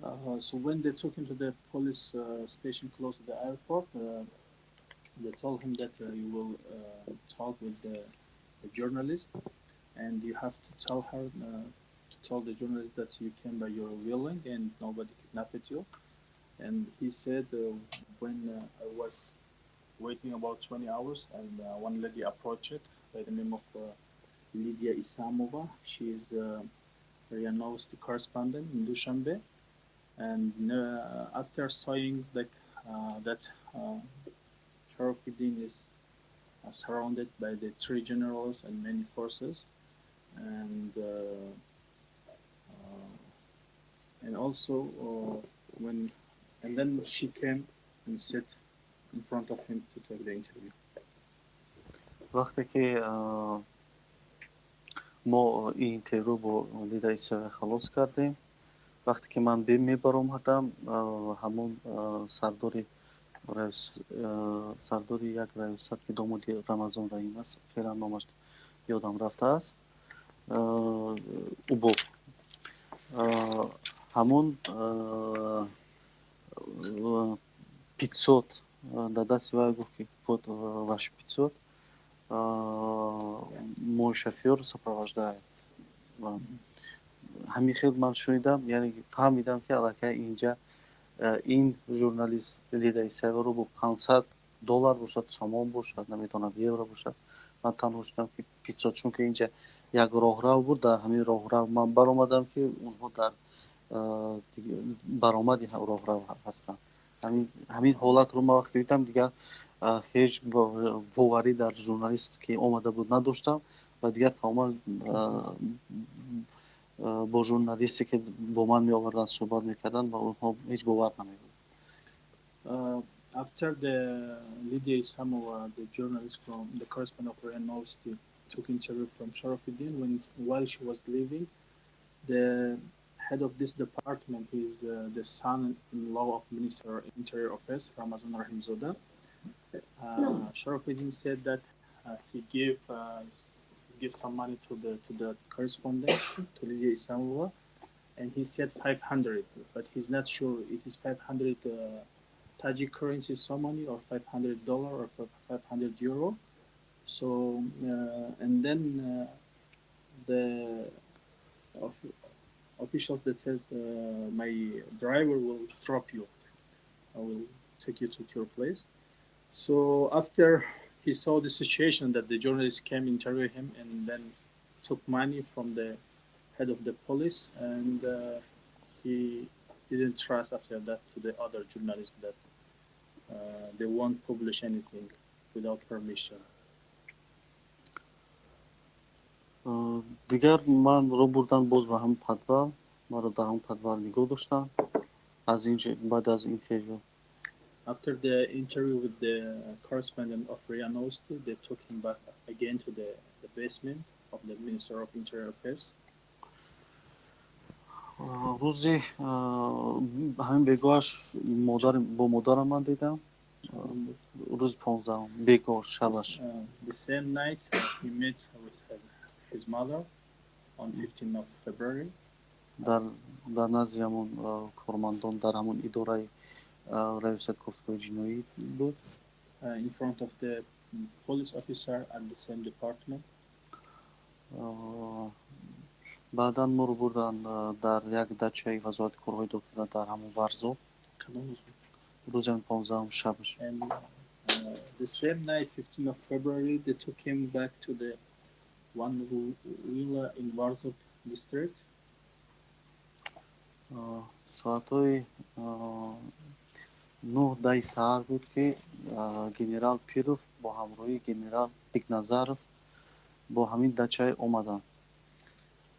So when they took him to the police station close to the airport, they told him that you will talk with the journalist, and you have to tell her to tell the journalist that you came by your willing and nobody kidnapped you. And he said when I was waiting about 20 hours, and one lady approached by the name of Lydia Isamova. She is the RIA Novosti correspondent in Dushanbe. And after saying that Sharofiddin is surrounded by the three generals and many forces, and also when and then she came and sat in front of him to take the interview. وقتی که ما این اینترویو با لیدا ایساوی خلاص کردیم، وقتی که من میبر اومدم، همون سرداری یک ریاست که دامادی رمضان رحیم است، فعلا نامش یادم رفته است، او بود. همون 500 در دست وی گفت که بود ваш 500 мой шофёр сопровождает. ҳамин хел ман шунидам, яъне фаҳмидам ки аллакай инҷа ин журналист Лида Исаеваро бо $500 бошад, сомон бошад, наметавонам евро бошад. Ман танҳо шудам ки 500, чунки инҷа як роҳрав буд. Дар ҳамин роҳрав ман баромадам ки онҳо дар баромади роҳрав ҳастанд. ҳамин ҳолатро ман вақте дидам, дигар ҳеҷ боварӣ дар журналист ки омада буд надоштам ва дигар тамоман бо журналисте ки бо ман меовардан суҳбат мекарданд, ба онҳо ҳеҷ бовар намебуд. After the Lydia Isamova, the journalist from the correspondent of RIA Novosti, took interview from Sharofiddin, while she was leaving, the head of this department is the son-in-law of Minister of Interior Affairs, Ramazan Rahimzoda. Sharofiddin said that he gave some money to the correspondent, to Lydia Isamova, and he said 500, but he's not sure it is 500 Tajik currency some money or $500 or 500 euro. So and then the officials that said my driver will drop you. I will take you to your place. So after he saw the situation that the journalist came interview him and then took money from the head of the police, and he didn't trust after that to the other journalists that they won't publish anything without permission. дигар манро бурдан боз ба ҳамн подвал, маро дар ҳамн подвал нигоҳ доштанд. аз инҷо баъд аз интервю, After the interview with the correspondent of RIA Novosti, they took him back again to the basement of the Minister of Interior Affairs. рӯзи ҳамин бегоҳаш бо модарам ман дидам. рӯзи 15 бегоҳ шабаш. The same night he met with his mother on 15th of February. дар назди ҳамон кормандон, дар ҳамон идораи раёсат кофтгоҳи ҷиноӣ буд. In front of the police officer at the same department. баъдан моро бурданд дар як дачаи вазорати корҳои дохила дар ҳамон варзо. рӯзи 15 шабаш. And the same night, 15th of February, they took him back to the one villa in Warsaw district. соатҳои 9-10 саҳар буд ки генерал Пиров бо ҳамроҳии генерал Бекназаров бо ҳамин дачаи омаданд.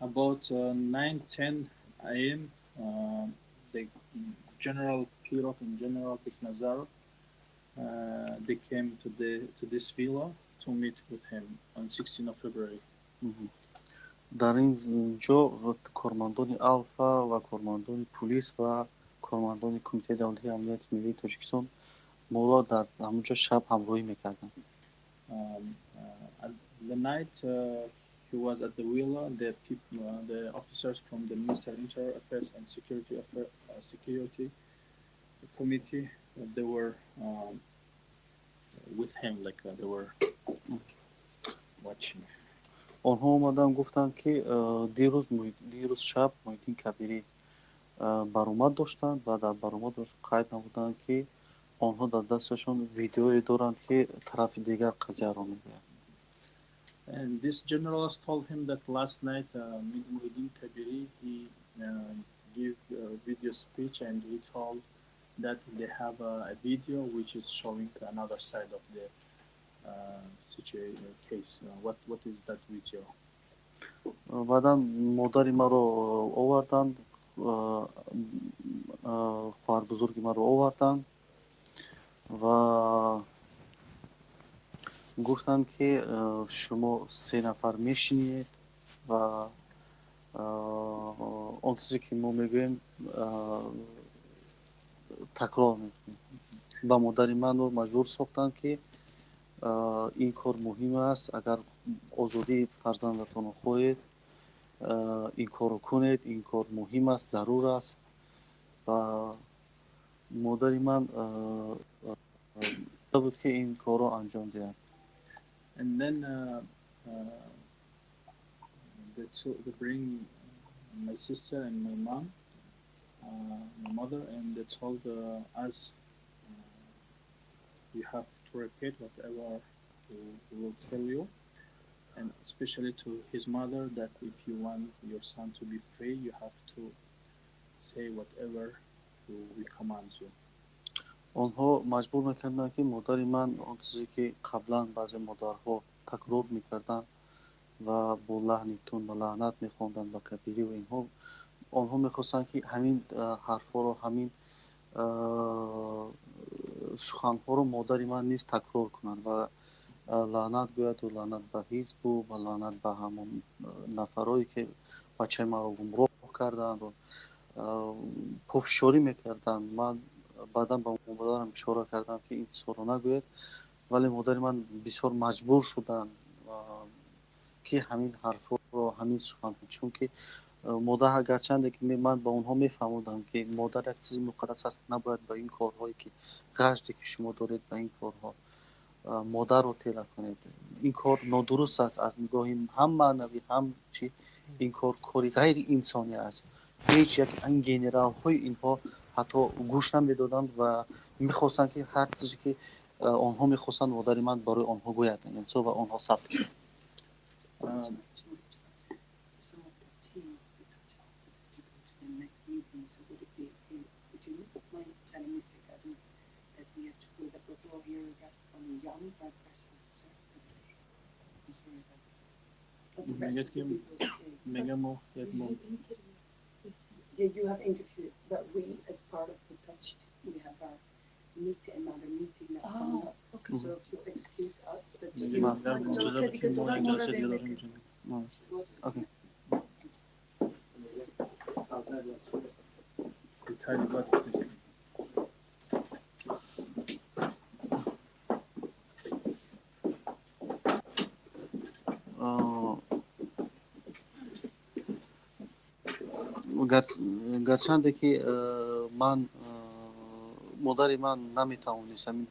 About 9:10 a.m., the General Pirov and General Beknazarov they came to this villa to meet with him on 16th of February. дар ин ҷо кормандони Алфа ва кормандони пулис ва кормандони Кумитаи давлатии амнияти миллии Тоҷикистон моро дар ҳамонҷо шаб ҳамроҳӣ мекарданд. At the night he was at the villa, the officers from the Ministry of Interior Affairs and Security security committee, they were with him, like they were watching. онҳо омаданд гуфтанд ки дирӯз шаб Муҳиддин Кабирӣ баромад доштанд ва дар баромадаш қайд намуданд ки онҳо дар дасташон видеое доранд ки тарафи дигар қазияро мегӯяд. And this generals told him that last night Muhyiddin Kabiri he gave a video speech and he told that they have a video which is showing another side of the case. What is that video? баъдан модари маро оварданд, хоҳарбузурги маро оварданд ва гуфтанд ки шумо 3 нафар мешинед ва он чизе ки мо мегӯем такрор мекунед. ба модари маро маҷбур сохтанд ки ин кор муҳим аст, агар озодии фарзандатонро хоҳед ин корро кунед, ин кор муҳим аст, зарур аст. ва модари ман буд ки ин корро анҷом диҳад. And then they bring my sister and my mom, my mother, and they told us you have to repeat whatever we will tell you, and especially to his mother that if you want your son to be free, you have to say whatever we command you. онҳо маҷбур мекарданд ки модари ман он чизе ки қаблан баъзе модарҳо такрор мекарданд ва бо лаҳни тунд лаънат мехонданд ба Кабирӣ ва инҳо, онҳо мехостанд ки ҳамин ҳарфҳоро, ҳамин суханҳоро модари ман низ такрор кунанд ва лаънат гӯяду, лаънат ба ҳизбу ва лаънат ба ҳамон нафарое ки бачаи маро гумроҳ карданд, пофишорӣ мекарданд. Ман баъдан ба модарам ишора кардам ки ин чизҳоро нагӯяд, вале модари ман бисёр маҷбур шуданд ки ҳамин ҳарфҳоро, ҳамин суханҳо, чунки модар гарчанде ки ман ба онҳо мефаҳмудам ки модар як чизи муқаддас аст, набояд ба ин корҳое ки ғажде ки шумо доред ба ин корҳо модарро тела кунед. Ин кор нодуруст аст аз нигоҳи ҳам маънавӣ, ҳам чӣ, ин кор кори ғайриинсонӣ аст. ҳеҷ як ин генералҳои инҳо ҳатто гӯш намедоданд ва мехостанд ки ҳар чизе ки онҳо мехостанд модари ман барои онҳо гӯяд, ва онҳо сабт кунанд. Yeah, you have interviewed, but we, as part of the touch, we have our meeting, another meeting now coming up. Okay. So if you excuse us, that Okay. гарчанде ки ман модари ман наметавонистам ин